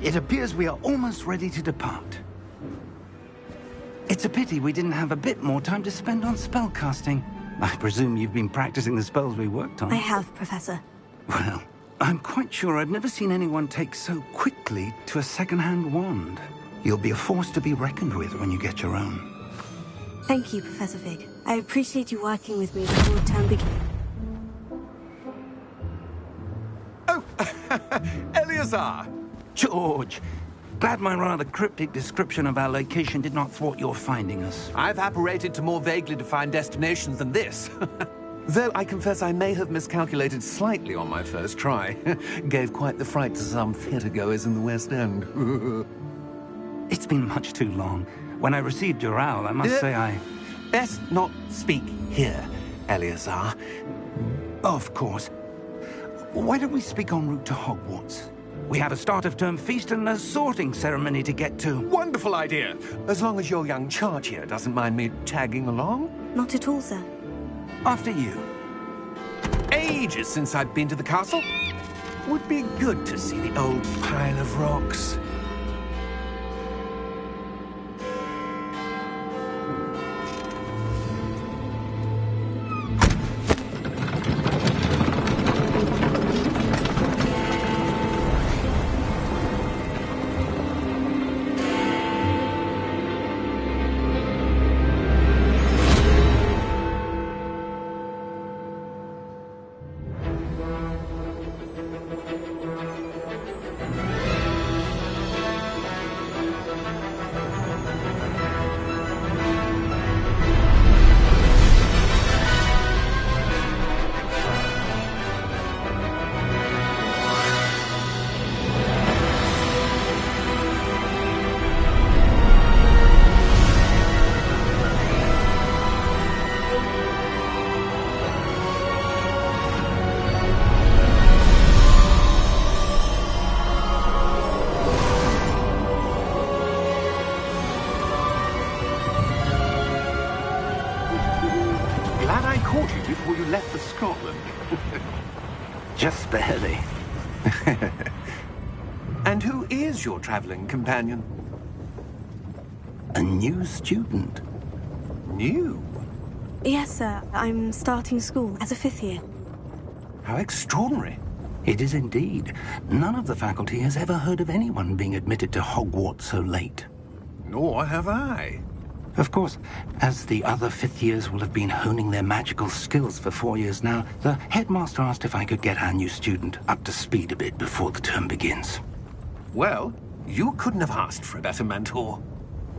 It appears we are almost ready to depart. It's a pity we didn't have a bit more time to spend on spellcasting. I presume you've been practicing the spells we worked on. I have, Professor. Well, I'm quite sure I've never seen anyone take so quickly to a second-hand wand. You'll be a force to be reckoned with when you get your own. Thank you, Professor Fig. I appreciate you working with me before the term begins. Oh, Eleazar! George! Glad my rather cryptic description of our location did not thwart your finding us. I've apparated to more vaguely defined destinations than this. Though I confess I may have miscalculated slightly on my first try. Gave quite the fright to some theatre-goers in the West End. It's been much too long. When I received your owl, I must say I... Best not speak here, Eleazar. Of course. Why don't we speak en route to Hogwarts? We have a start-of-term feast and a sorting ceremony to get to. Wonderful idea! As long as your young charge here doesn't mind me tagging along. Not at all, sir. After you. Ages since I've been to the castle. Would be good to see the old pile of rocks. Glad I caught you before you left for Scotland. Just barely. And who is your traveling companion? A new student. New? Yes, sir. I'm starting school as a 5th year. How extraordinary. It is indeed. None of the faculty has ever heard of anyone being admitted to Hogwarts so late. Nor have I. Of course, as the other 5th years will have been honing their magical skills for 4 years now, the headmaster asked if I could get our new student up to speed a bit before the term begins. Well, you couldn't have asked for a better mentor.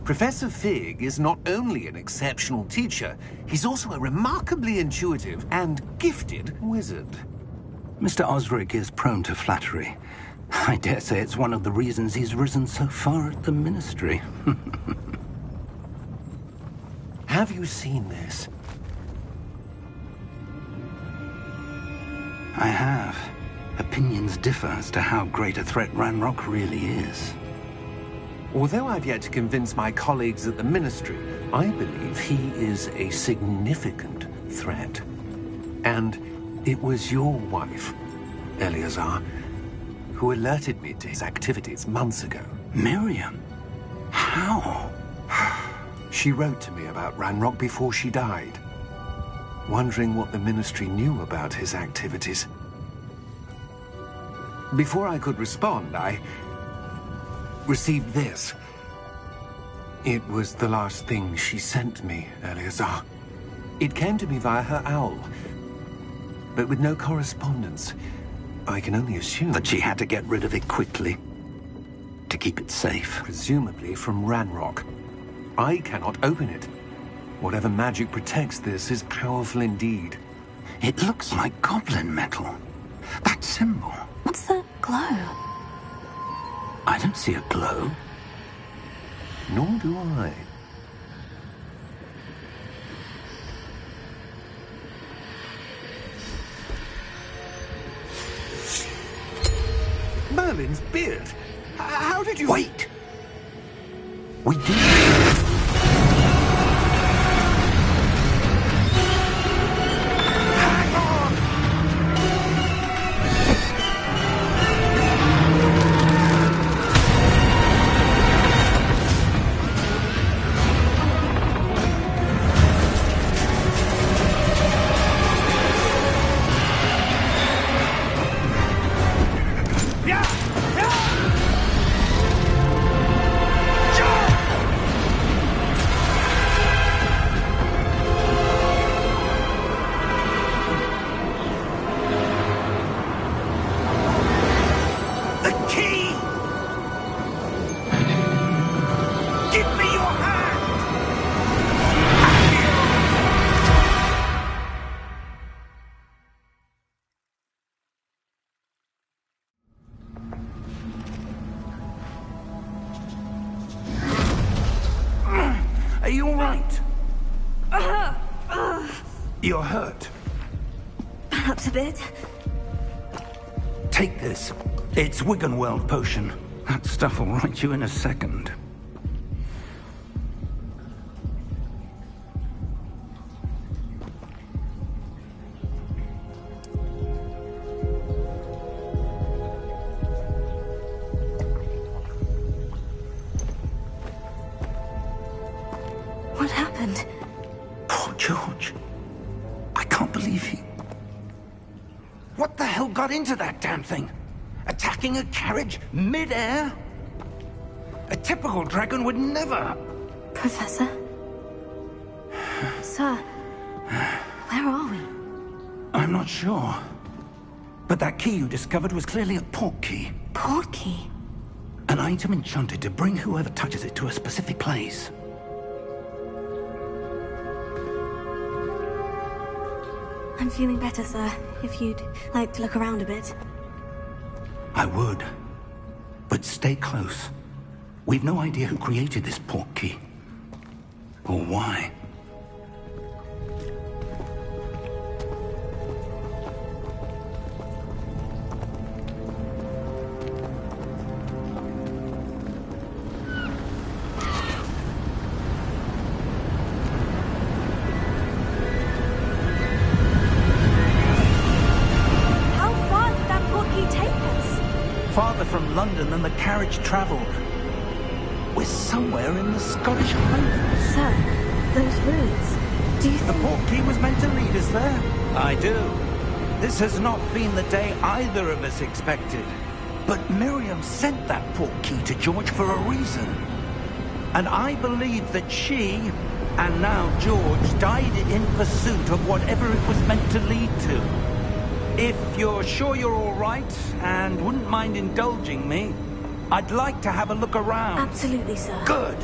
Professor Fig is not only an exceptional teacher, he's also a remarkably intuitive and gifted wizard. Mr. Osric is prone to flattery. I dare say it's one of the reasons he's risen so far at the Ministry. Have you seen this? I have. Opinions differ as to how great a threat Ranrock really is. Although I've yet to convince my colleagues at the Ministry, I believe he is a significant threat. And it was your wife, Eleazar, who alerted me to his activities months ago. Miriam? How? She wrote to me about Ranrock before she died, wondering what the Ministry knew about his activities. Before I could respond, I received this. It was the last thing she sent me, Eleazar. It came to me via her owl, but with no correspondence. I can only assume That she had to get rid of it quickly, to keep it safe. presumably from Ranrock. I cannot open it. Whatever magic protects this is powerful indeed. It looks like goblin metal. That symbol. What's the glow? I don't see a glow. Nor do I. Merlin's beard. How did you... Wait! We did. Hang on! You're hurt. Perhaps a bit. Take this. It's Wiggenweld potion. That stuff will right you in a second. What happened? Poor George. I can't believe he... What the hell got into that damn thing? Attacking a carriage mid-air? A typical dragon would never... Professor? Sir, where are we? I'm not sure. But that key you discovered was clearly a port key. Port key? An item enchanted to bring whoever touches it to a specific place. I'm feeling better, sir. If you'd like to look around a bit. I would. But stay close. We've no idea who created this port key. Or why. Farther from London than the carriage travelled. We're somewhere in the Scottish Highlands. Sir, those ruins. Do you The think... port key was meant to lead us there? I do. This has not been the day either of us expected. But Miriam sent that port key to George for a reason. And I believe that she, and now George, died in pursuit of whatever it was meant to lead to. If you're sure you're all right, and wouldn't mind indulging me, I'd like to have a look around. Absolutely, sir. Good.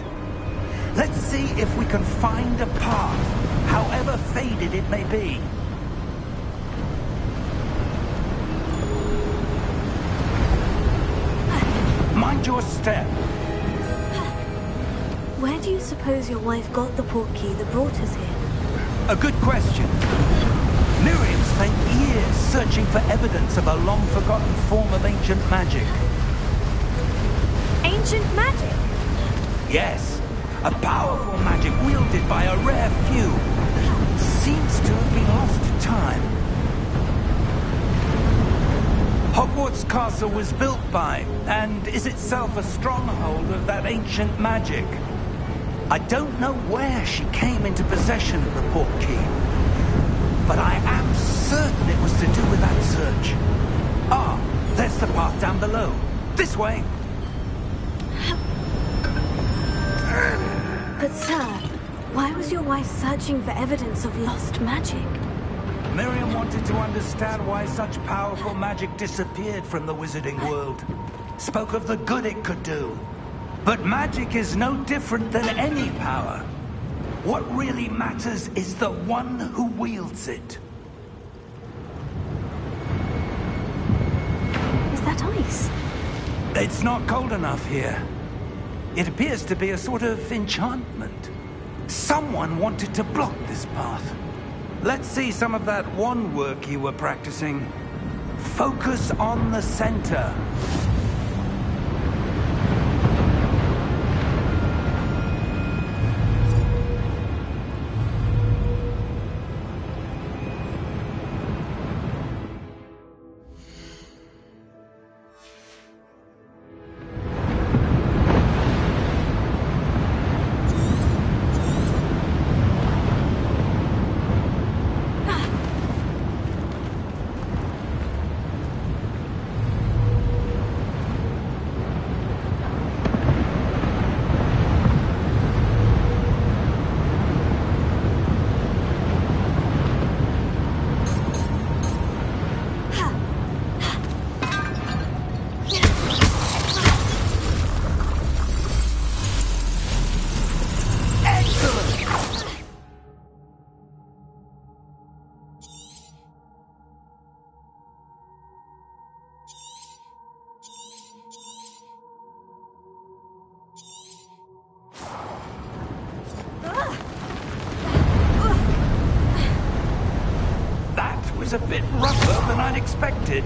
Let's see if we can find a path, however faded it may be. Mind your step. Where do you suppose your wife got the port key that brought us here? A good question. Miriam spent years searching for evidence of a long-forgotten form of ancient magic. Ancient magic? Yes, a powerful magic wielded by a rare few. Seems to have been lost to time. Hogwarts Castle was built by, and is itself a stronghold of that ancient magic. I don't know where she came into possession of the port key, but I am certain it was to do with that search. Ah, there's the path down below. This way. But sir, why was your wife searching for evidence of lost magic? Miriam wanted to understand why such powerful magic disappeared from the wizarding world. Spoke of the good it could do. But magic is no different than any power. What really matters is the one who wields it. Is that ice? It's not cold enough here. It appears to be a sort of enchantment. Someone wanted to block this path. Let's see some of that wand work you were practicing. Focus on the center. a bit rougher than I'd expected.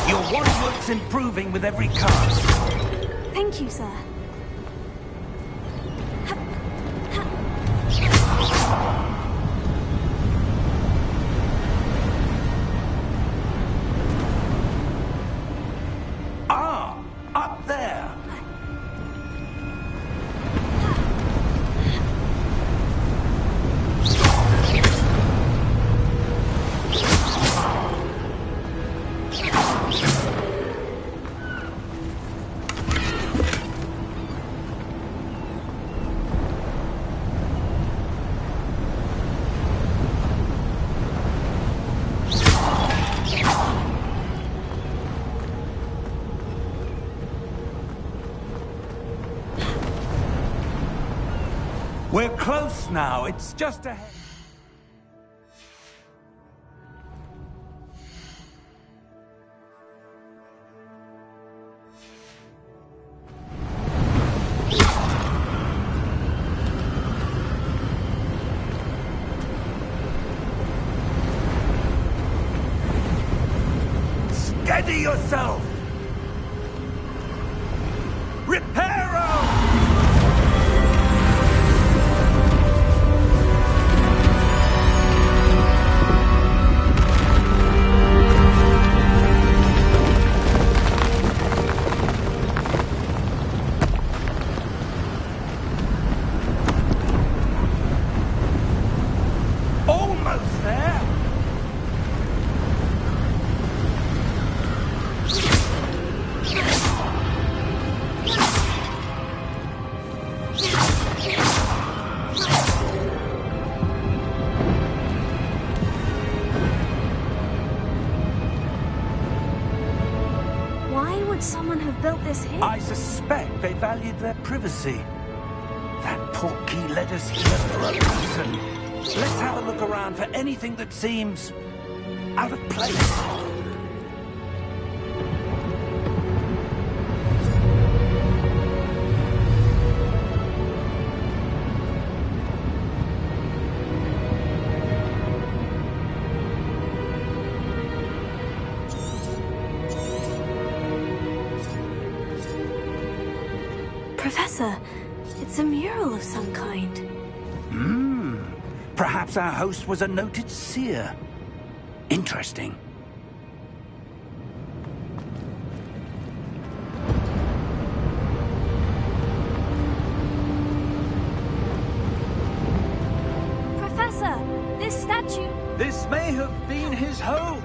Your wandwork's improving with every cast. Thank you, sir. Ah, up there. We're close now. It's just ahead. Steady yourself! Reparo! Almost there! Why would someone have built this here? I suspect they valued their privacy. That portkey led us here for a reason. Let's have a look around for anything that seems out of place. Professor, it's a mural of some kind. Perhaps our host was a noted seer. Interesting. Professor, this statue... This may have been his home.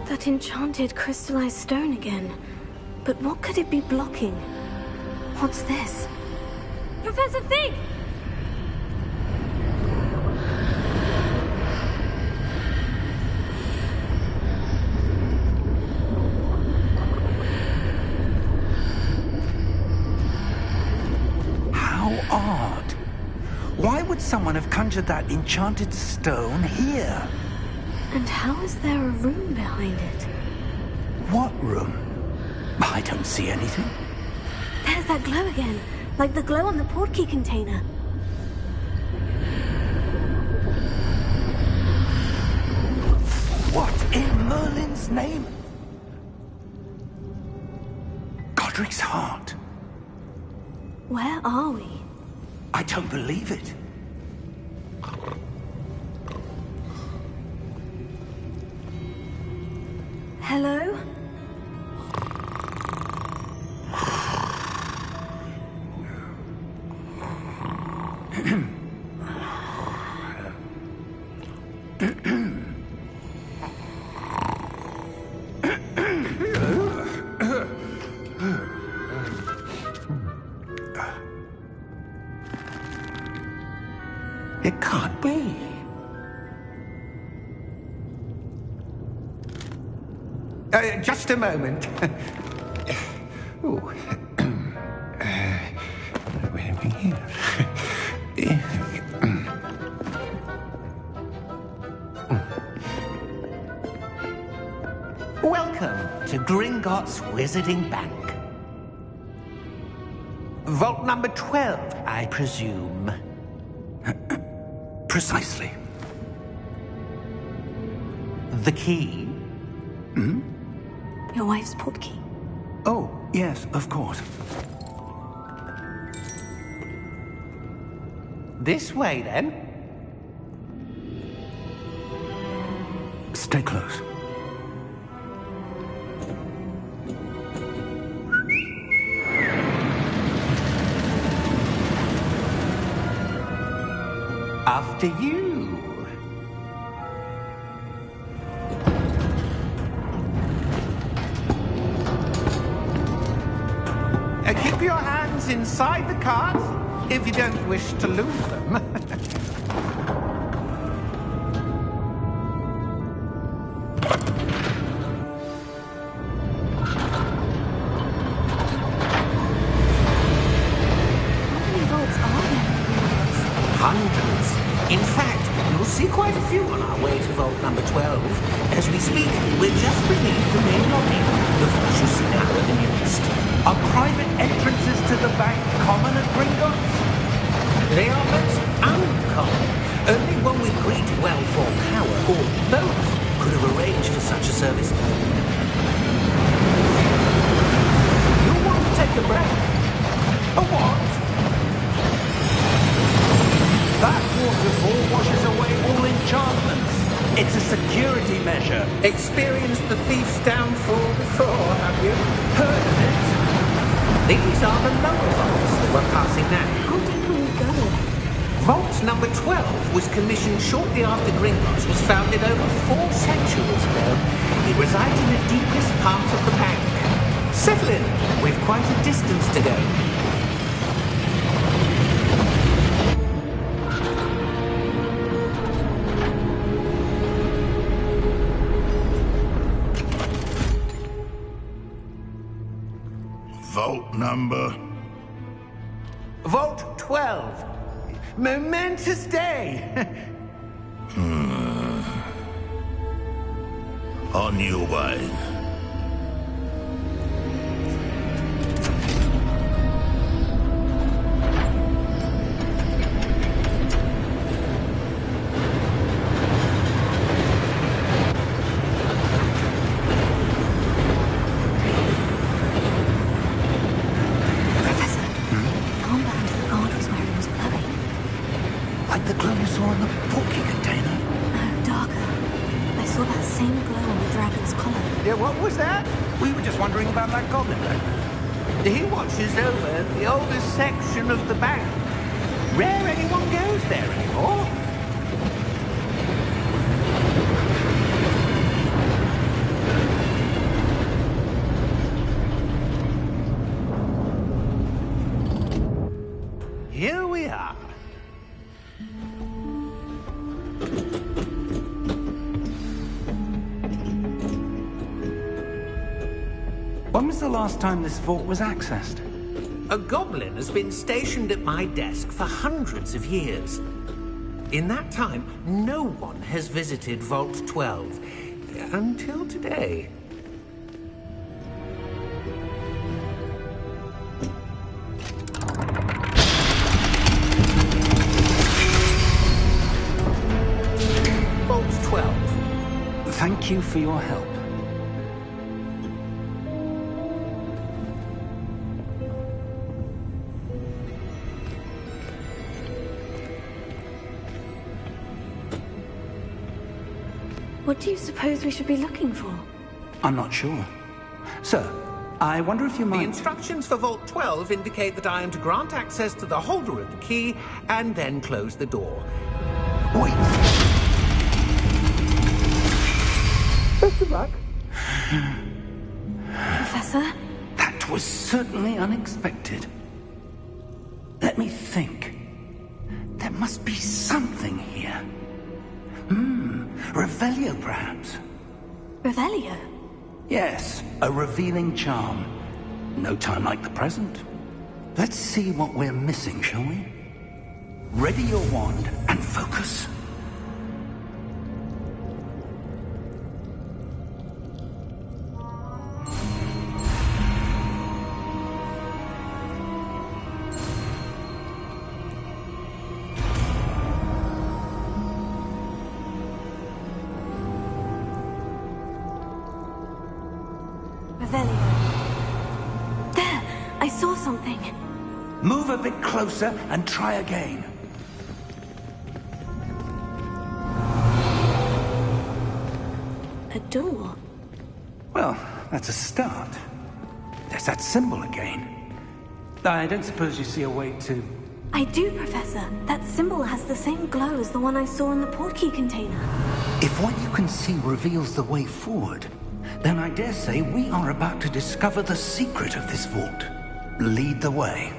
That enchanted crystallized stone again. But what could it be blocking? What's this? Professor Fig! How odd. Why would someone have conjured that enchanted stone here? And how is there a room behind it? What room? I don't see anything. There's that glow again, like the glow on the portkey container. What in Merlin's name? Godric's heart. Where are we? I don't believe it. Hello? It can't be. Just a moment. Ooh. Gringotts Wizarding Bank. Vault number 12, I presume. Precisely. The key? Your wife's portkey. Oh, yes, of course. This way, then. Stay close. After you. Keep your hands inside the cart if you don't wish to lose them. How many vaults are there in Gringotts? Hundreds. In fact, you'll see quite a few on our way to vault number 12. As we speak, we're just beneath the main lobby. The vaults you see now are the newest. Are private entrances to the bank common at Gringotts? They are most uncommon. Only one with great wealth or power, or both, could have arranged for such a service. You want to take a breath? A what? That waterfall washes away all enchantments. It's a security measure. Experienced the thief's downfall before, have you? Heard of it? These are the lower vaults that we're passing now. How deep will we go? Vault number 12 was commissioned shortly after Gringotts was founded over 4 centuries ago. It resides in the deepest part of the bank. Settle in. We've quite a distance to go. Vault number? Vault 12. Momentous day. On your way. Professor, the armband the guard was wearing was glowing. Like the glow you saw in the portkey container? No, darker. I saw that same glow on the dragon's collar. Yeah, what was that? We were just wondering about that goblin back there. He watches over the oldest section of the bank. Rare anyone goes there anymore. Here we are. When was the last time this vault was accessed? A goblin has been stationed at my desk for hundreds of years. In that time, no one has visited Vault 12. Until today. Vault 12. Thank you for your help. What do you suppose we should be looking for? I'm not sure. Sir, I wonder if you The might... instructions for Vault 12 indicate that I am to grant access to the holder of the key and then close the door. Wait! Best of luck. Professor? That was certainly unexpected. Let me think. There must be something here. Revelio, perhaps? Revelio? Yes, a revealing charm. No time like the present. Let's see what we're missing, shall we? Ready your wand and focus. Revelio. There! I saw something. Move a bit closer and try again. A door. Well, that's a start. There's that symbol again. I don't suppose you see a way to... I do, Professor. That symbol has the same glow as the one I saw in the portkey container. If what you can see reveals the way forward, then I dare say we are about to discover the secret of this vault. Lead the way.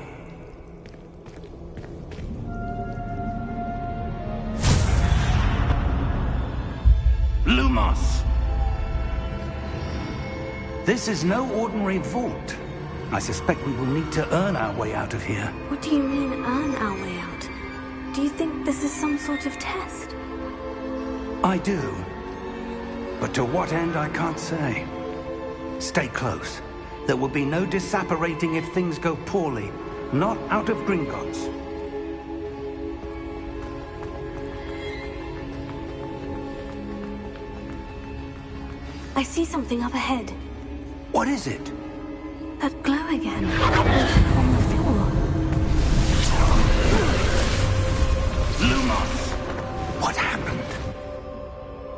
Lumos! This is no ordinary vault. I suspect we will need to earn our way out of here. What do you mean, earn our way out? Do you think this is some sort of test? I do. But to what end, I can't say. Stay close. There will be no disapparating if things go poorly. Not out of Gringotts. I see something up ahead. What is it? That glow again. On the floor. Lumos! What happened?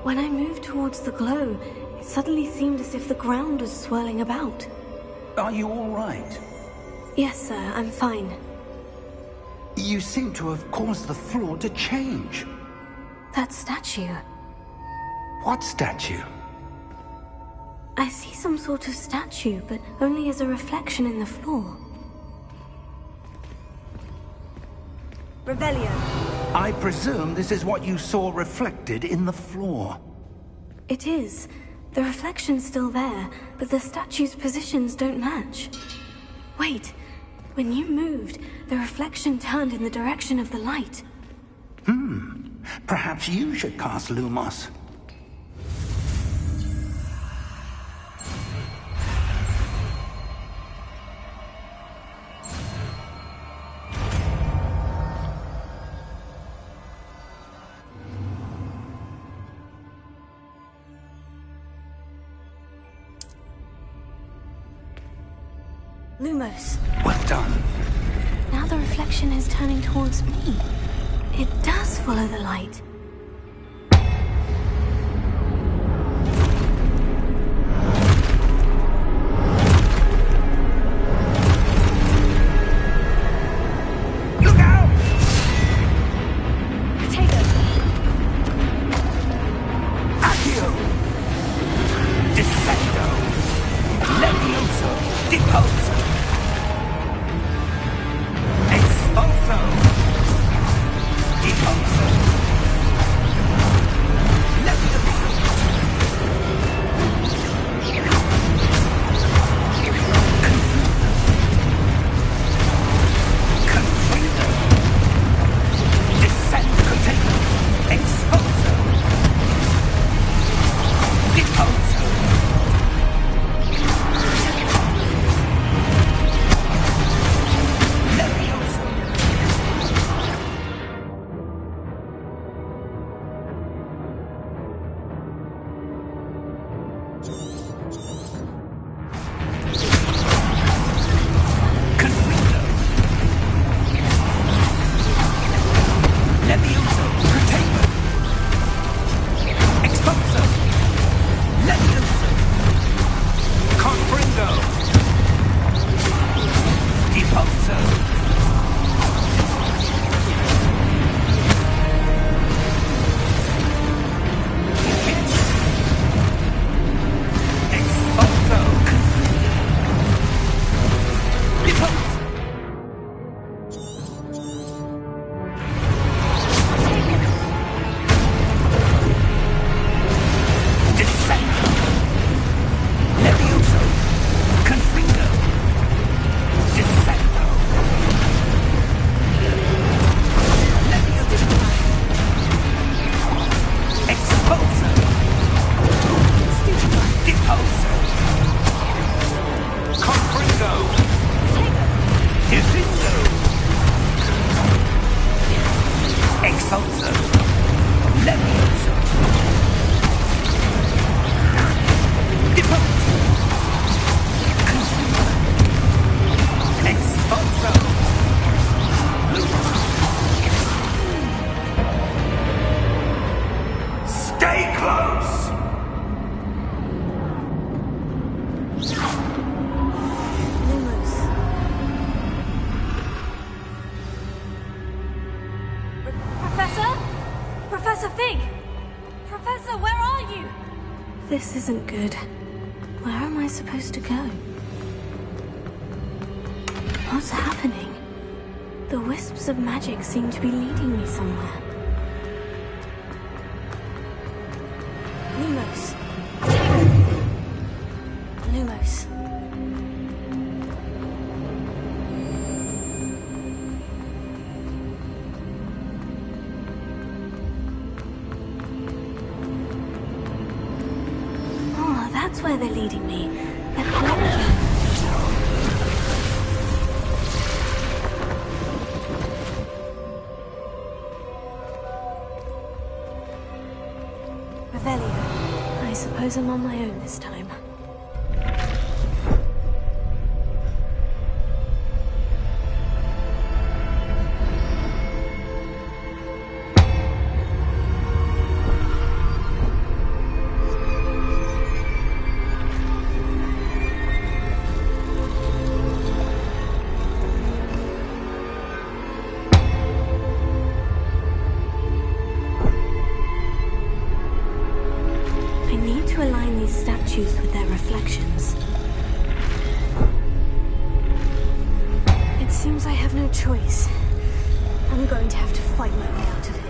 When I moved towards the glow, it suddenly seemed as if the ground was swirling about. Are you all right? Yes, sir, I'm fine. You seem to have caused the floor to change. That statue. What statue? I see some sort of statue, but only as a reflection in the floor. Revelio. I presume this is what you saw reflected in the floor. It is. The reflection's still there, but the statue's positions don't match. Wait. When you moved, the reflection turned in the direction of the light. Perhaps you should cast Lumos. Lumos. Well done. Now the reflection is turning towards me. It does follow the light. Look out! Potato. Accio! Descendo! Levioso! Deposo! Expulso! Deposo! Professor Fig! Professor, where are you? This isn't good. Where am I supposed to go? What's happening? The wisps of magic seem to be leading me somewhere. Lumos. Lumos. Oh, that's where they're leading me. They're collecting. I suppose I'm on my own this time. Statues with their reflections. It seems I have no choice. I'm going to have to fight my way out of here.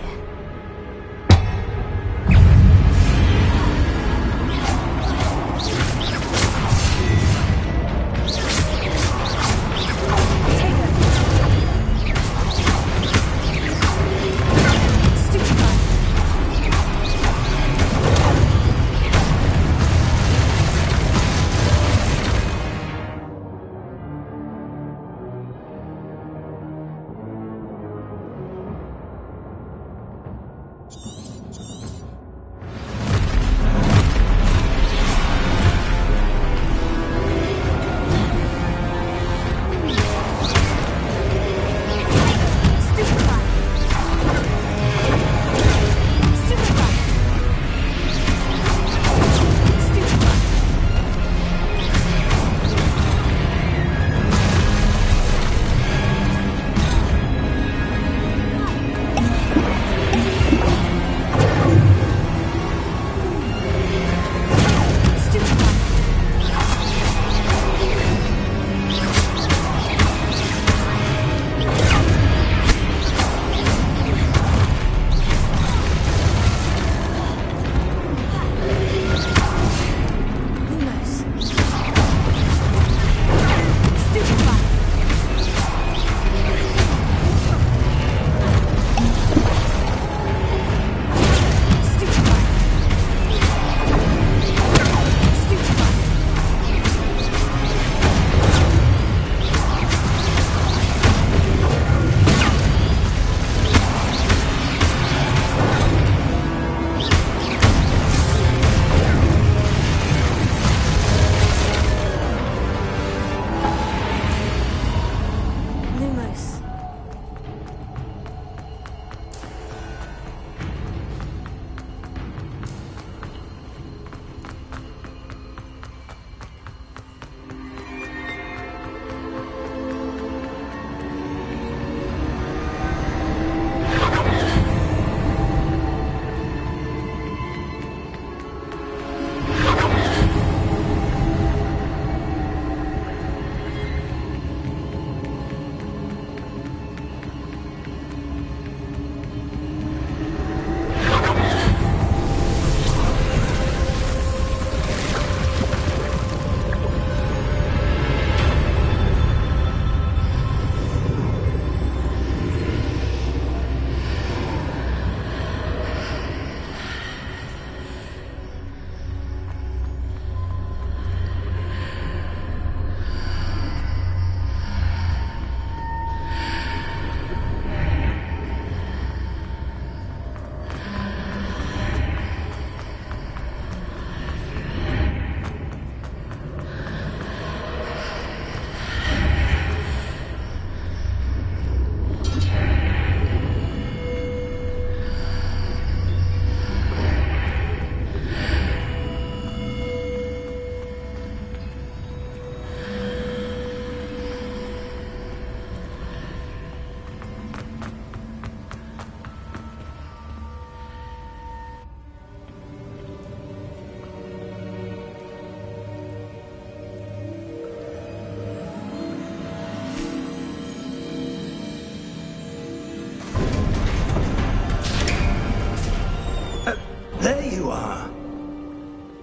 There you are.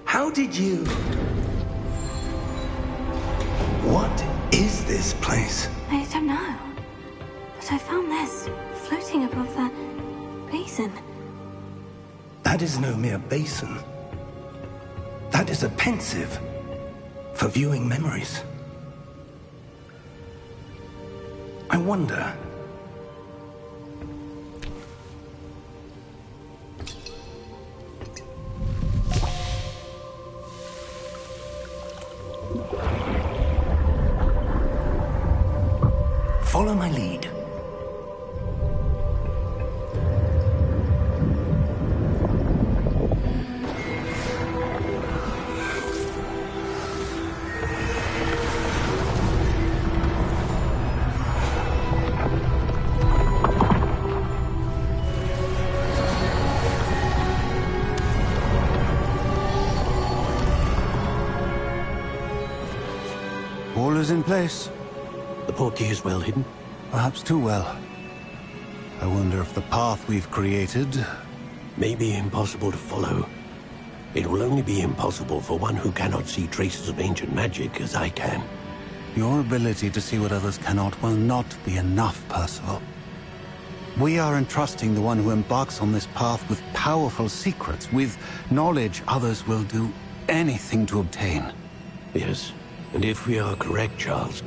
How did you... What is this place? I don't know. But I found this floating above that basin. That is no mere basin. That is a pensive for viewing memories. I wonder... Follow my lead. All is in place. The portkey is well hidden. Perhaps too well. I wonder if the path we've created... May be impossible to follow. It will only be impossible for one who cannot see traces of ancient magic as I can. Your ability to see what others cannot will not be enough, Percival. We are entrusting the one who embarks on this path with powerful secrets, with knowledge others will do anything to obtain. Yes, and if we are correct, Charles,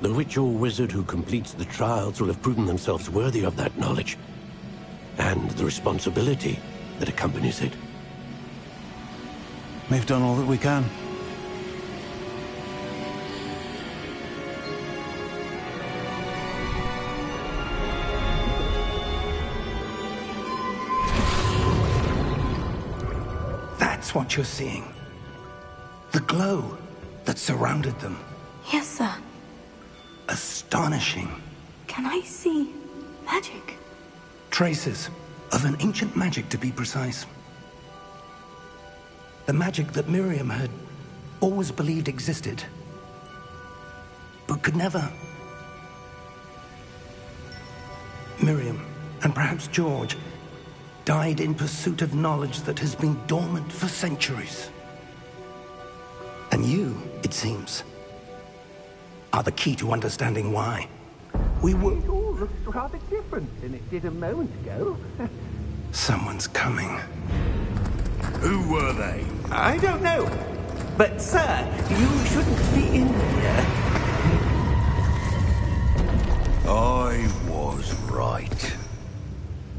the witch or wizard who completes the trials will have proven themselves worthy of that knowledge, and the responsibility that accompanies it. We've done all that we can. That's what you're seeing. The glow that surrounded them. Yes, sir. Astonishing. Can I see magic? Traces of an ancient magic, to be precise. The magic that Miriam had always believed existed, but could never. Miriam, and perhaps George, died in pursuit of knowledge that has been dormant for centuries. And you, it seems, are the key to understanding why. We were... It all looks rather different than it did a moment ago. Someone's coming. Who were they? I don't know. But, sir, you shouldn't be in here. I was right.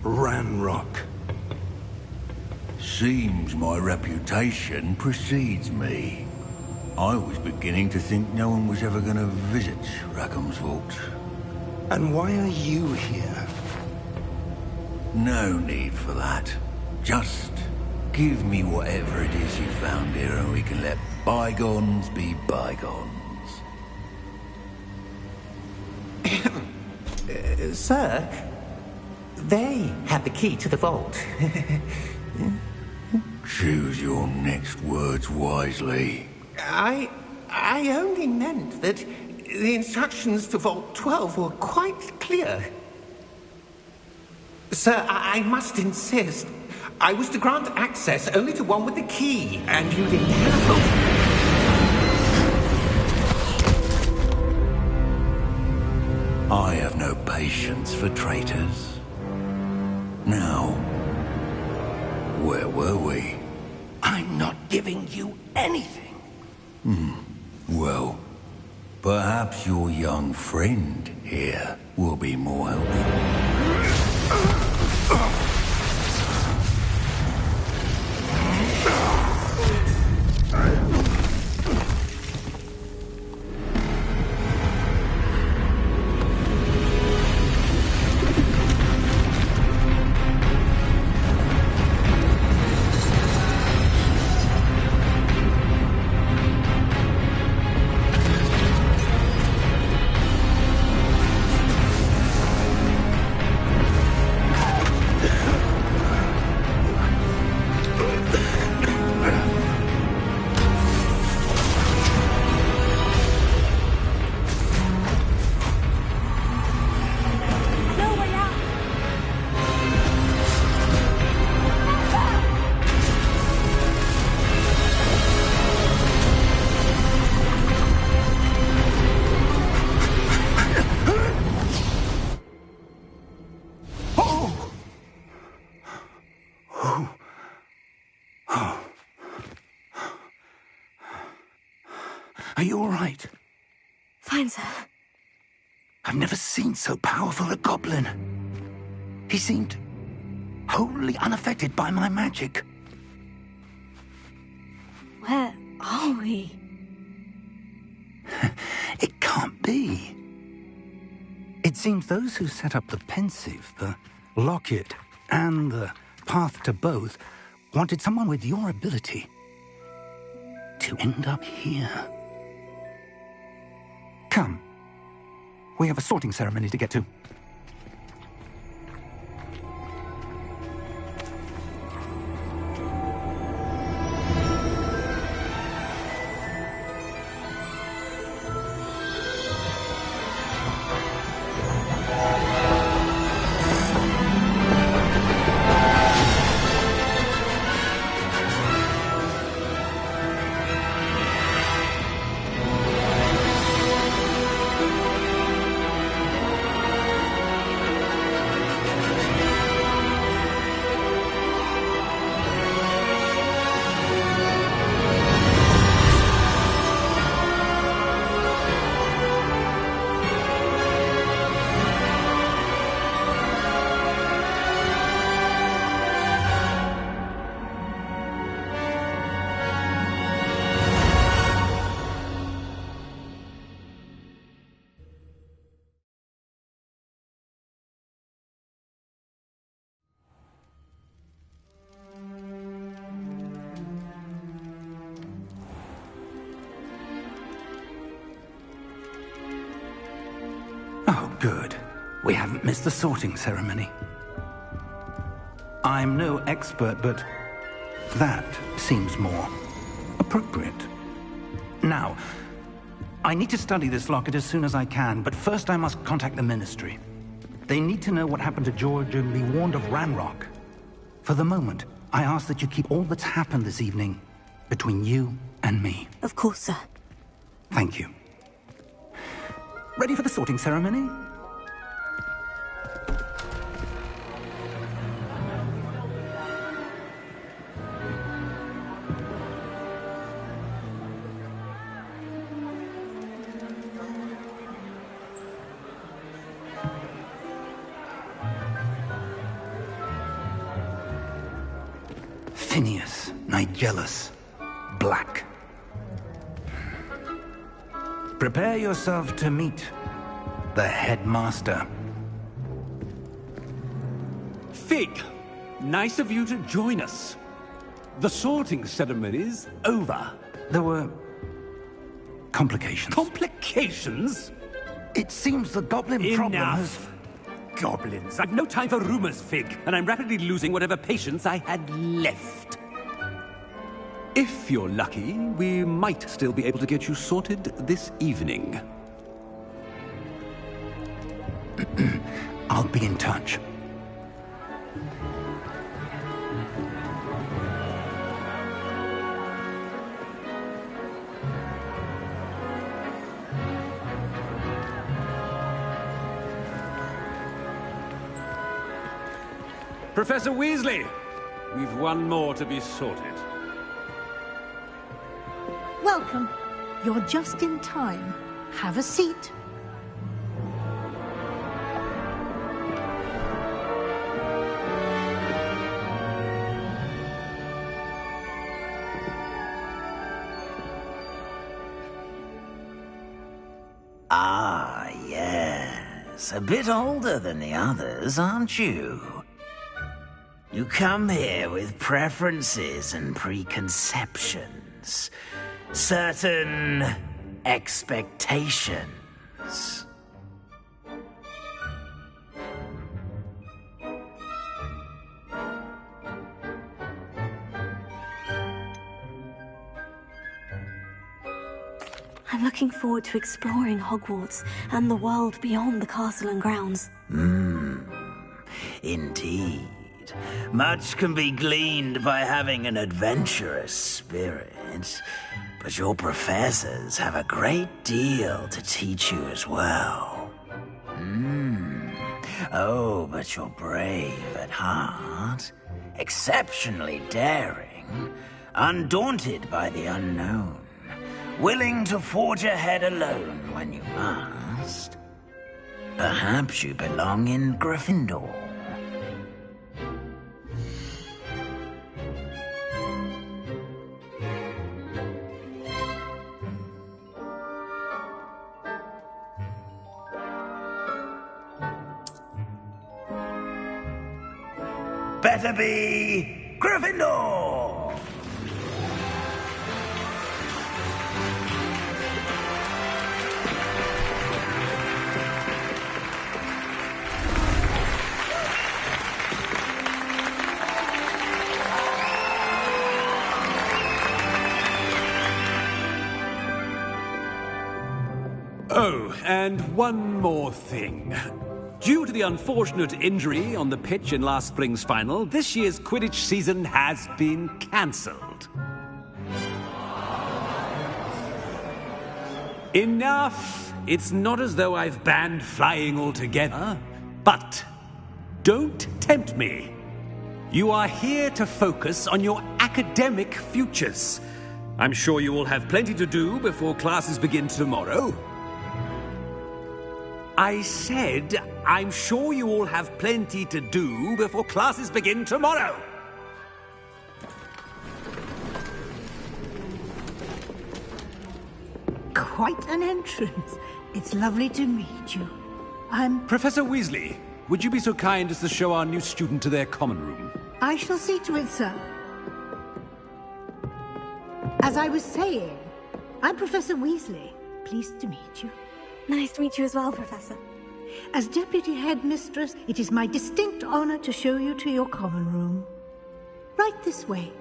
Ranrock. Seems my reputation precedes me. I was beginning to think no one was ever going to visit Rackham's Vault. And why are you here? No need for that. Just give me whatever it is you found here and we can let bygones be bygones. Sir, they had the key to the vault. Choose your next words wisely. I only meant that the instructions to Vault 12 were quite clear. Sir, I must insist. I was to grant access only to one with the key, and you didn't have I have no patience for traitors. Now, where were we? I'm not giving you anything. Well, perhaps your young friend here will be more helpful. Are you all right? Fine, sir. I've never seen so powerful a goblin. He seemed wholly unaffected by my magic. Where are we? It can't be. It seems those who set up the pensive, the locket, and the path to both wanted someone with your ability to end up here. Come. We have a sorting ceremony to get to. Oh, good. We haven't missed the sorting ceremony. I'm no expert, but that seems more appropriate. Now, I need to study this locket as soon as I can, but first I must contact the Ministry. They need to know what happened to George and be warned of Ranrock. For the moment, I ask that you keep all that's happened this evening between you and me. Of course, sir. Thank you. Ready for the sorting ceremony? Phineas, Nigellus, Black. Prepare yourself to meet the headmaster. Fig, nice of you to join us. The sorting ceremony's over. There were complications. Complications? It seems the goblin problem has... Enough! Goblins. I've no time for rumors, Fig, and I'm rapidly losing whatever patience I had left. If you're lucky, we might still be able to get you sorted this evening. I'll be in touch. Professor Weasley, we've one more to be sorted. Welcome. You're just in time. Have a seat. Ah, yes. A bit older than the others, aren't you? You come here with preferences and preconceptions. Certain expectations. I'm looking forward to exploring Hogwarts and the world beyond the castle and grounds. Indeed. Much can be gleaned by having an adventurous spirit, but your professors have a great deal to teach you as well. Oh, but you're brave at heart, exceptionally daring, undaunted by the unknown. Willing to forge ahead alone when you must. Perhaps you belong in Gryffindor. Better be Gryffindor! Oh, and one more thing. Due to the unfortunate injury on the pitch in last spring's final, this year's Quidditch season has been cancelled. Enough! It's not as though I've banned flying altogether. But don't tempt me. You are here to focus on your academic futures. I'm sure you will have plenty to do before classes begin tomorrow. I said, I'm sure you all have plenty to do before classes begin tomorrow. Quite an entrance. It's lovely to meet you. I'm... Professor Weasley, would you be so kind as to show our new student to their common room? I shall see to it, sir. As I was saying, I'm Professor Weasley. Pleased to meet you. Nice to meet you as well, Professor. As Deputy Headmistress, it is my distinct honor to show you to your common room. Right this way.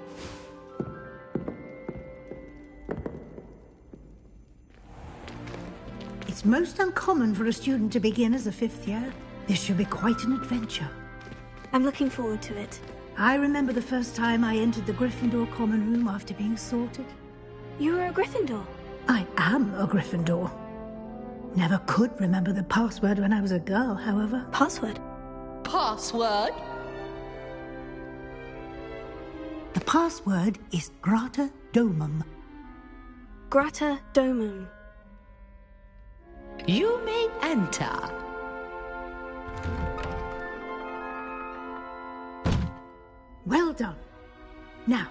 It's most uncommon for a student to begin as a fifth year. This should be quite an adventure. I'm looking forward to it. I remember the first time I entered the Gryffindor common room after being sorted. You were a Gryffindor? I am a Gryffindor. Never could remember the password when I was a girl, however. Password? Password? The password is Grata Domum. Grata Domum. You may enter. Well done. Now,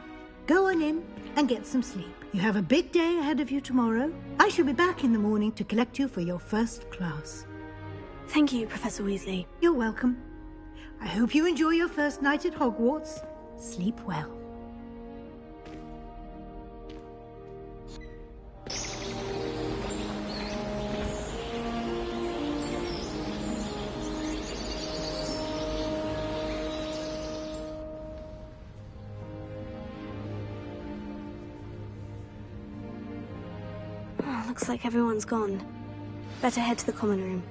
go on in and get some sleep. You have a big day ahead of you tomorrow. I shall be back in the morning to collect you for your first class. Thank you, Professor Weasley. You're welcome. I hope you enjoy your first night at Hogwarts. Sleep well. Looks like everyone's gone. Better head to the common room.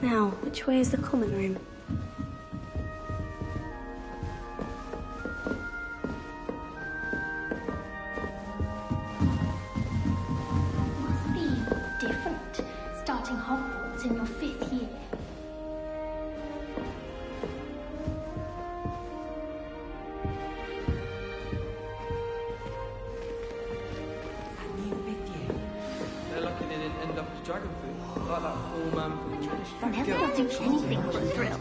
Now, which way is the common room? Must be different, starting Hogwarts in your 5th year. They're lucky they didn't end up as dragon food, like that poor man from the ministry. Never will do anything for a thrill.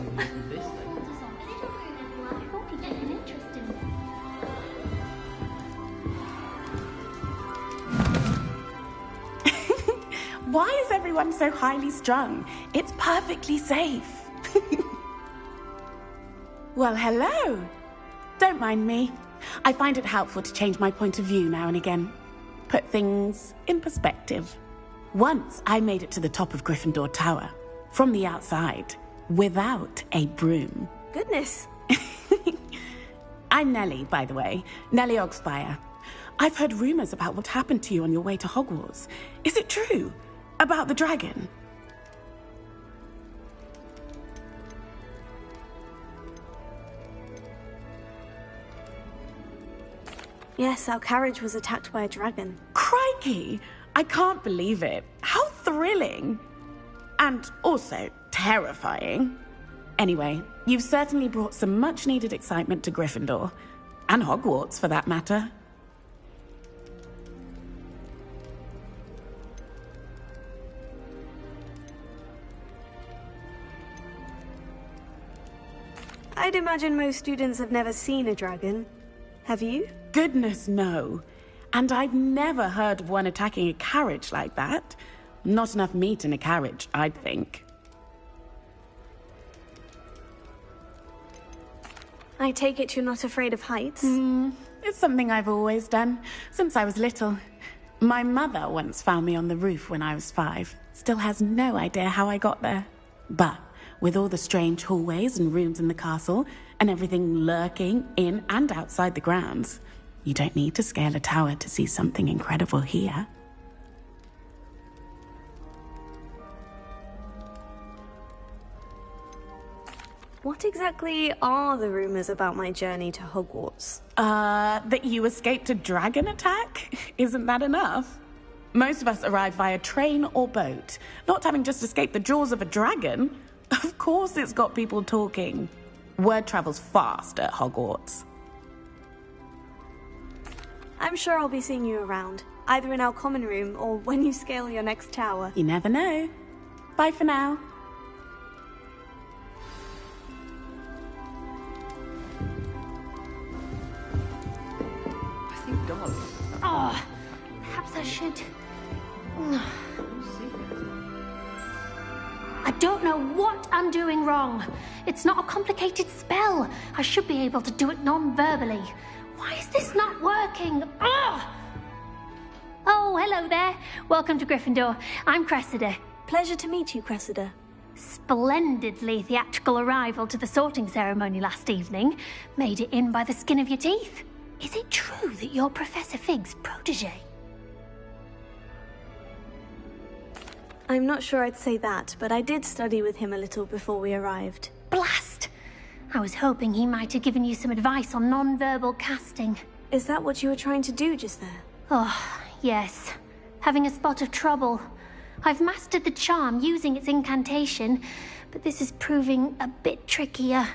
Why is everyone so highly strung? It's perfectly safe. Well, hello. Don't mind me. I find it helpful to change my point of view now and again. Put things in perspective. Once I made it to the top of Gryffindor Tower, from the outside, without a broom. Goodness. I'm Nellie, by the way. Nellie Ogspire. I've heard rumors about what happened to you on your way to Hogwarts. Is it true? About the dragon? Yes, our carriage was attacked by a dragon. Crikey! I can't believe it. How thrilling! And also terrifying. Anyway, you've certainly brought some much-needed excitement to Gryffindor. And Hogwarts, for that matter. I'd imagine most students have never seen a dragon. Have you? Goodness, no. And I've never heard of one attacking a carriage like that. Not enough meat in a carriage, I'd think. I take it you're not afraid of heights? It's something I've always done, since I was little. My mother once found me on the roof when I was 5. Still has no idea how I got there. But with all the strange hallways and rooms in the castle, and everything lurking in and outside the grounds, you don't need to scale a tower to see something incredible here. What exactly are the rumors about my journey to Hogwarts? That you escaped a dragon attack? Isn't that enough? Most of us arrive via train or boat, not having just escaped the jaws of a dragon. Of course it's got people talking. Word travels fast at Hogwarts. I'm sure I'll be seeing you around, either in our common room or when you scale your next tower. You never know. Bye for now. I think God. Oh, perhaps I should. I don't know what I'm doing wrong. It's not a complicated spell. I should be able to do it non-verbally. Why is this not working? Ugh! Oh, hello there. Welcome to Gryffindor. I'm Cressida. Pleasure to meet you, Cressida. Splendidly theatrical arrival to the sorting ceremony last evening. Made it in by the skin of your teeth. Is it true that you're Professor Fig's protege? I'm not sure I'd say that, but I did study with him a little before we arrived. Blast! I was hoping he might have given you some advice on non-verbal casting. Is that what you were trying to do just there? Oh, yes. Having a spot of trouble. I've mastered the charm using its incantation, but this is proving a bit trickier.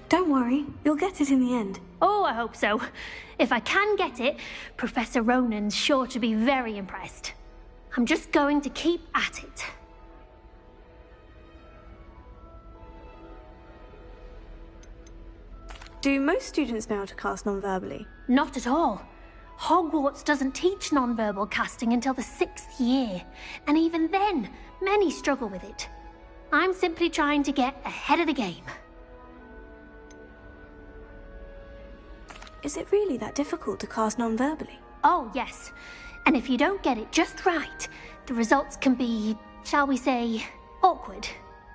Don't worry, you'll get it in the end. Oh, I hope so. If I can get it, Professor Ronan's sure to be very impressed. I'm just going to keep at it. Do most students know how to cast non-verbally? Not at all. Hogwarts doesn't teach non-verbal casting until the 6th year, and even then, many struggle with it. I'm simply trying to get ahead of the game. Is it really that difficult to cast non-verbally? Oh, yes. And if you don't get it just right, the results can be, shall we say, awkward.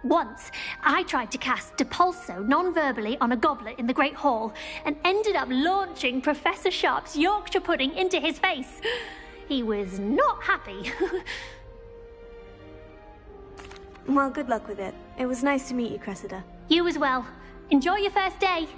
Once, I tried to cast Depulso non-verbally on a goblet in the Great Hall and ended up launching Professor Sharp's Yorkshire pudding into his face. He was not happy. Well, good luck with it. It was nice to meet you, Cressida. You as well. Enjoy your first day.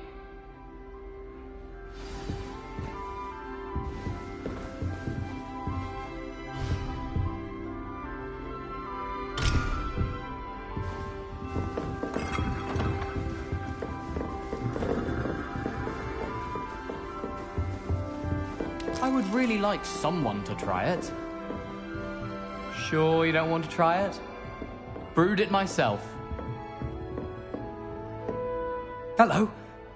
I would really like someone to try it. Sure you don't want to try it? Brewed it myself. Hello.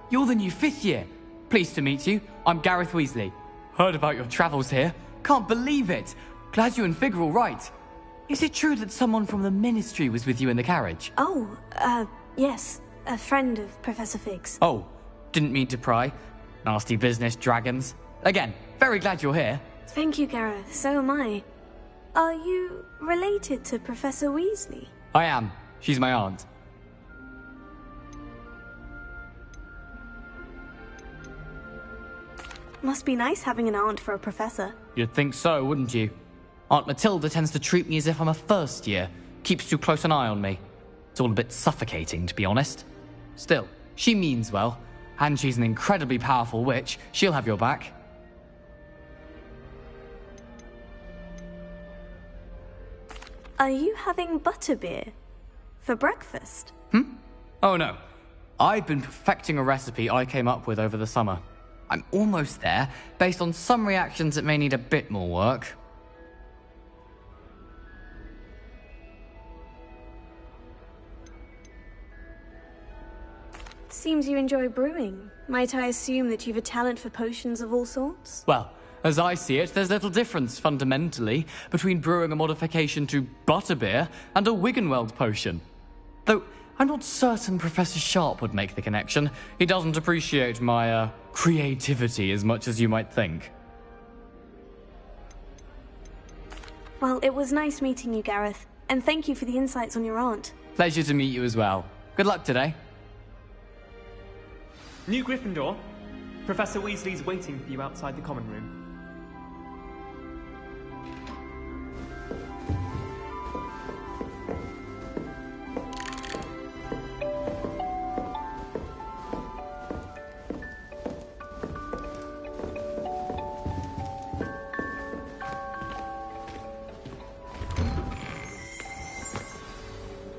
You're the new 5th year. Pleased to meet you. I'm Gareth Weasley. Heard about your travels here. Can't believe it. Glad you and Fig are all right. Is it true that someone from the Ministry was with you in the carriage? Oh, yes. A friend of Professor Fig's. Oh, didn't mean to pry. Nasty business, dragons. Again, very glad you're here. Thank you, Gareth. So am I. Are you related to Professor Weasley? I am. She's my aunt. Must be nice having an aunt for a professor. You'd think so, wouldn't you? Aunt Matilda tends to treat me as if I'm a first year. Keeps too close an eye on me. It's all a bit suffocating, to be honest. Still, she means well. And she's an incredibly powerful witch. She'll have your back. Are you having butterbeer for breakfast? Oh no. I've been perfecting a recipe I came up with over the summer. I'm almost there, based on some reactions that may need a bit more work. Seems you enjoy brewing. Might I assume that you've a talent for potions of all sorts? Well, as I see it, there's little difference, fundamentally, between brewing a modification to butterbeer and a Wiggenweld potion. Though, I'm not certain Professor Sharp would make the connection. He doesn't appreciate my, creativity as much as you might think. Well, it was nice meeting you, Gareth. And thank you for the insights on your aunt. Pleasure to meet you as well. Good luck today. New Gryffindor. Professor Weasley's waiting for you outside the common room.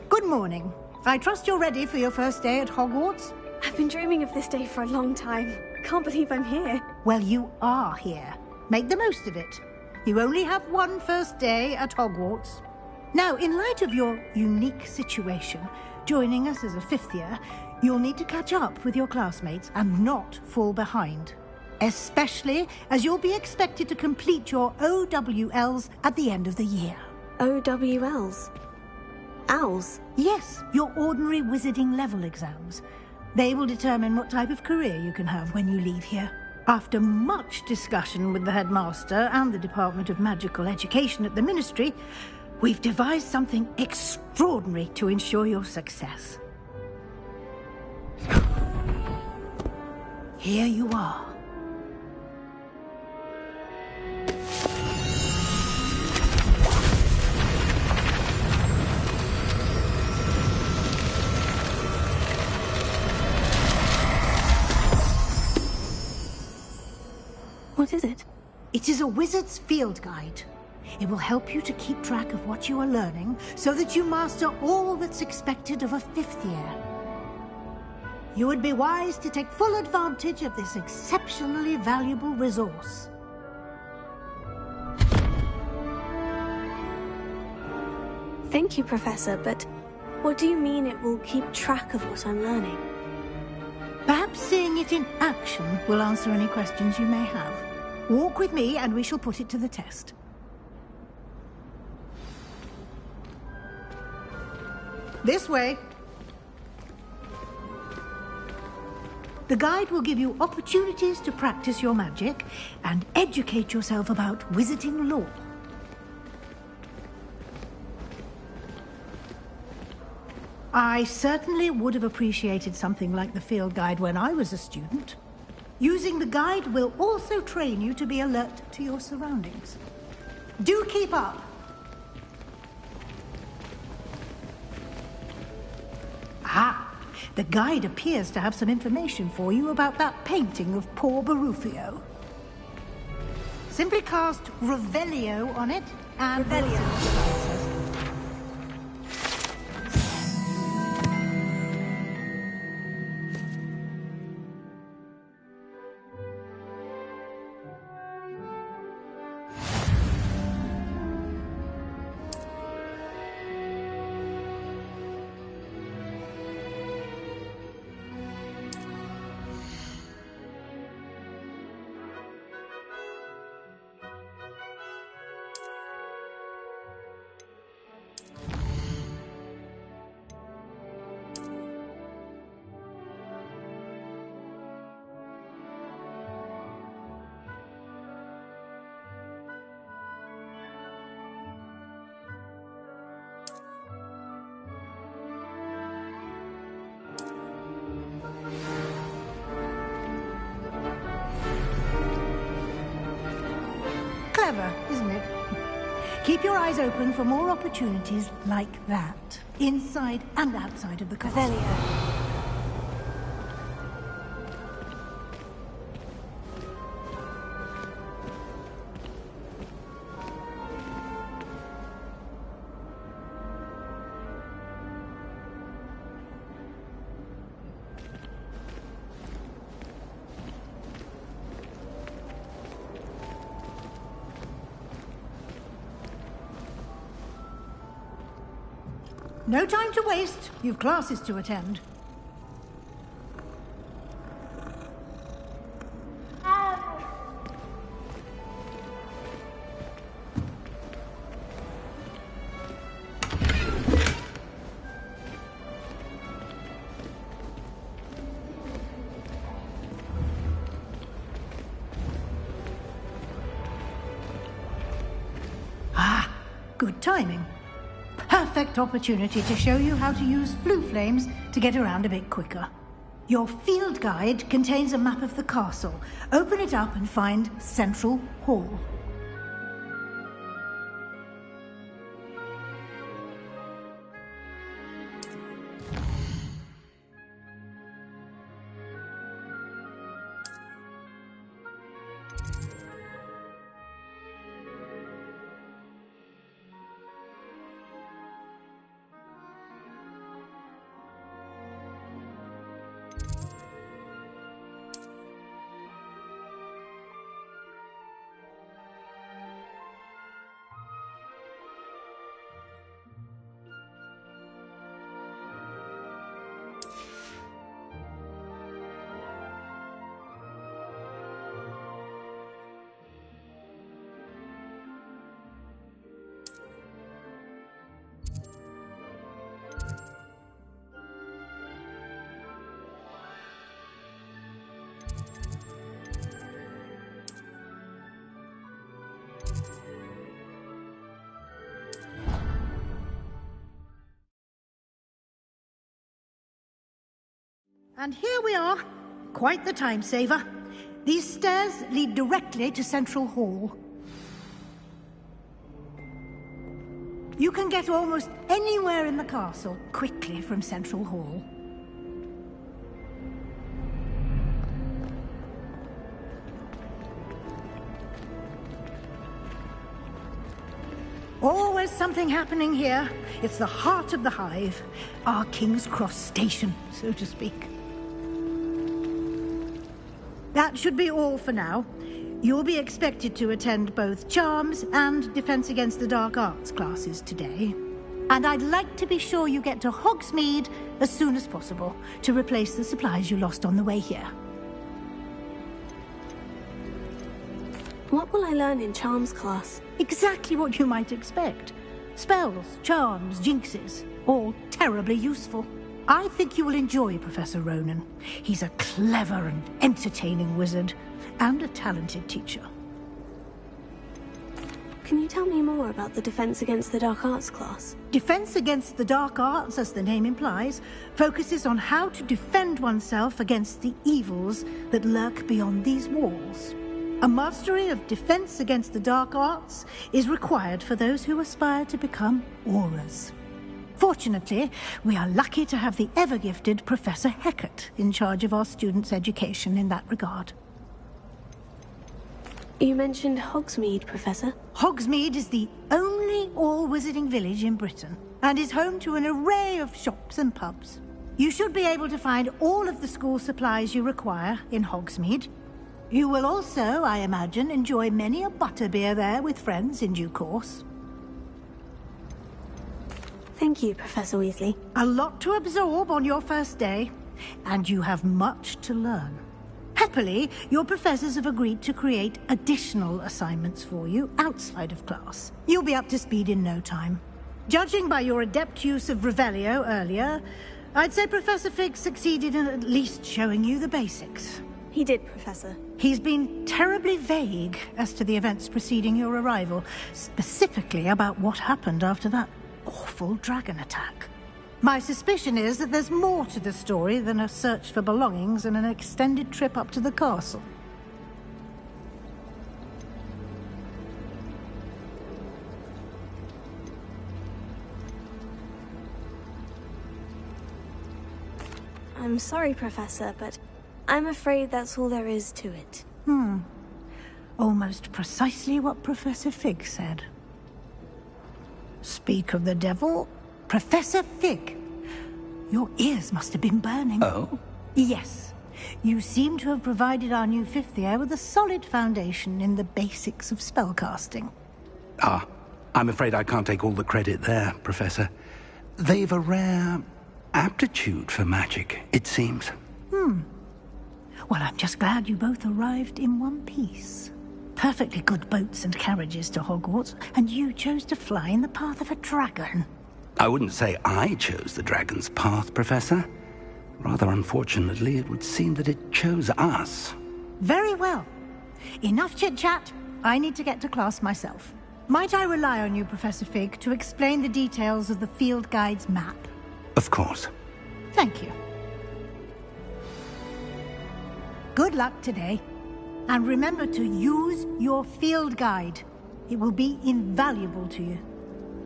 Good morning. I trust you're ready for your first day at Hogwarts? I've been dreaming of this day for a long time. Can't believe I'm here. Well, you are here. Make the most of it. You only have one first day at Hogwarts. Now, in light of your unique situation, joining us as a fifth year, you'll need to catch up with your classmates and not fall behind. Especially as you'll be expected to complete your OWLs at the end of the year. OWLs? Owls? Yes, your ordinary wizarding level exams. They will determine what type of career you can have when you leave here. After much discussion with the headmaster and the Department of Magical Education at the Ministry, we've devised something extraordinary to ensure your success. Here you are. What is it? It is a wizard's field guide. It will help you to keep track of what you are learning so that you master all that's expected of a fifth year. You would be wise to take full advantage of this exceptionally valuable resource. Thank you, Professor, but what do you mean it will keep track of what I'm learning? Perhaps seeing it in action will answer any questions you may have. Walk with me and we shall put it to the test. This way. The guide will give you opportunities to practice your magic and educate yourself about wizarding lore. I certainly would have appreciated something like the field guide when I was a student. Using the guide will also train you to be alert to your surroundings. Do keep up! Ah, the guide appears to have some information for you about that painting of poor Barufio. Simply cast Revelio on it and... Revelio. Keep your eyes open for more opportunities like that, inside and outside of the castle. No time to waste. You've classes to attend. Ah, good timing. Perfect opportunity to show you how to use blue flames to get around a bit quicker. Your field guide contains a map of the castle. Open it up and find Central Hall. And here we are. Quite the time saver. These stairs lead directly to Central Hall. You can get almost anywhere in the castle quickly from Central Hall. Always something happening here. It's the heart of the hive. Our King's Cross station, so to speak. That should be all for now. You'll be expected to attend both Charms and Defense Against the Dark Arts classes today. And I'd like to be sure you get to Hogsmeade as soon as possible to replace the supplies you lost on the way here. What will I learn in Charms class? Exactly what you might expect. Spells, charms, jinxes, all terribly useful. I think you will enjoy Professor Ronan. He's a clever and entertaining wizard, and a talented teacher. Can you tell me more about the Defense Against the Dark Arts class? Defense Against the Dark Arts, as the name implies, focuses on how to defend oneself against the evils that lurk beyond these walls. A mastery of Defense Against the Dark Arts is required for those who aspire to become Aurors. Fortunately, we are lucky to have the ever-gifted Professor Hecat in charge of our students' education in that regard. You mentioned Hogsmeade, Professor. Hogsmeade is the only all-wizarding village in Britain, and is home to an array of shops and pubs. You should be able to find all of the school supplies you require in Hogsmeade. You will also, I imagine, enjoy many a butterbeer there with friends in due course. Thank you, Professor Weasley. A lot to absorb on your first day, and you have much to learn. Happily, your professors have agreed to create additional assignments for you outside of class. You'll be up to speed in no time. Judging by your adept use of Revelio earlier, I'd say Professor Fig succeeded in at least showing you the basics. He did, Professor. He's been terribly vague as to the events preceding your arrival, specifically about what happened after that awful dragon attack. My suspicion is that there's more to the story than a search for belongings and an extended trip up to the castle. I'm sorry, Professor, but I'm afraid that's all there is to it. Almost precisely what Professor Fig said. Speak of the devil, Professor Fig. Your ears must have been burning. Oh? Yes. You seem to have provided our new fifth year with a solid foundation in the basics of spellcasting. Ah, I'm afraid I can't take all the credit there, Professor. They've a rare aptitude for magic, it seems. Well, I'm just glad you both arrived in one piece. Perfectly good boats and carriages to Hogwarts, and you chose to fly in the path of a dragon. I wouldn't say I chose the dragon's path, Professor. Rather unfortunately, it would seem that it chose us. Very well. Enough chit-chat. I need to get to class myself. Might I rely on you, Professor Fig, to explain the details of the field guide's map? Of course. Thank you. Good luck today. And remember to use your field guide. It will be invaluable to you.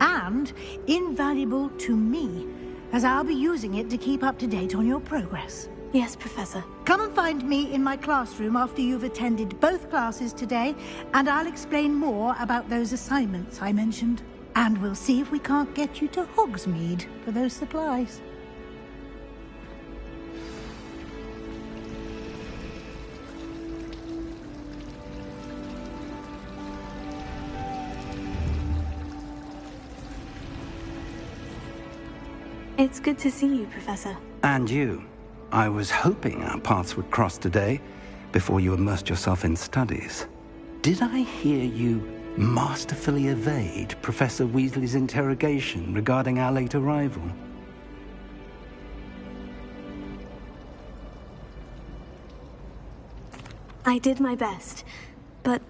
And invaluable to me, as I'll be using it to keep up to date on your progress. Yes, Professor. Come and find me in my classroom after you've attended both classes today, and I'll explain more about those assignments I mentioned. And we'll see if we can't get you to Hogsmeade for those supplies. It's good to see you, Professor. And you. I was hoping our paths would cross today, before you immersed yourself in studies. Did I hear you masterfully evade Professor Weasley's interrogation regarding our late arrival? I did my best, but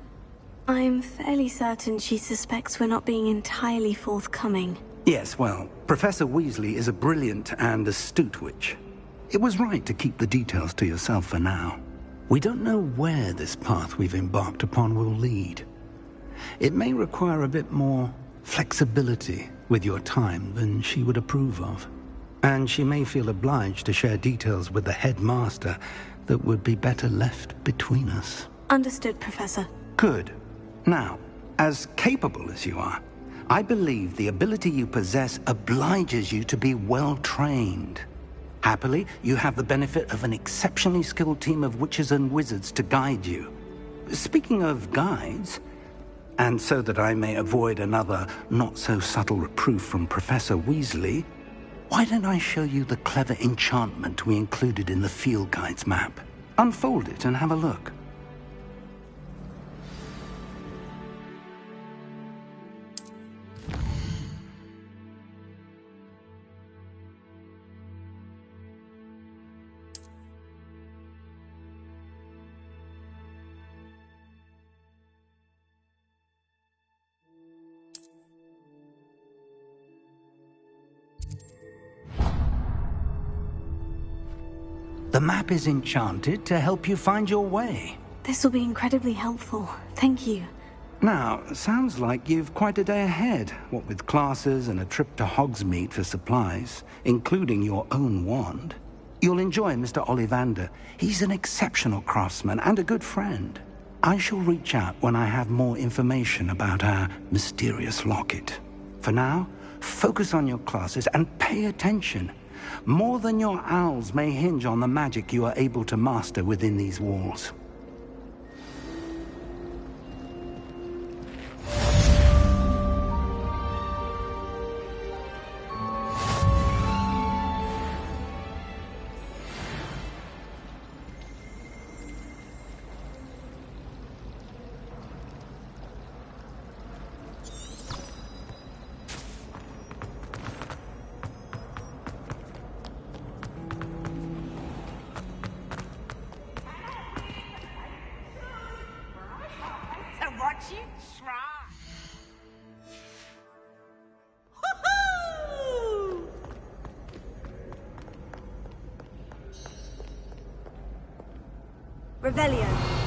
I'm fairly certain she suspects we're not being entirely forthcoming. Yes, well, Professor Weasley is a brilliant and astute witch. It was right to keep the details to yourself for now. We don't know where this path we've embarked upon will lead. It may require a bit more flexibility with your time than she would approve of. And she may feel obliged to share details with the headmaster that would be better left between us. Understood, Professor. Good. Now, as capable as you are, I believe the ability you possess obliges you to be well-trained. Happily, you have the benefit of an exceptionally skilled team of witches and wizards to guide you. Speaking of guides, and so that I may avoid another not-so-subtle reproof from Professor Weasley, why don't I show you the clever enchantment we included in the field guide's map? Unfold it and have a look. The map is enchanted to help you find your way. This will be incredibly helpful. Thank you. Now, sounds like you've quite a day ahead, what with classes and a trip to Hogsmeade for supplies, including your own wand. You'll enjoy Mr. Ollivander. He's an exceptional craftsman and a good friend. I shall reach out when I have more information about our mysterious locket. For now, focus on your classes and pay attention. More than your owls may hinge on the magic you are able to master within these walls. Revelio.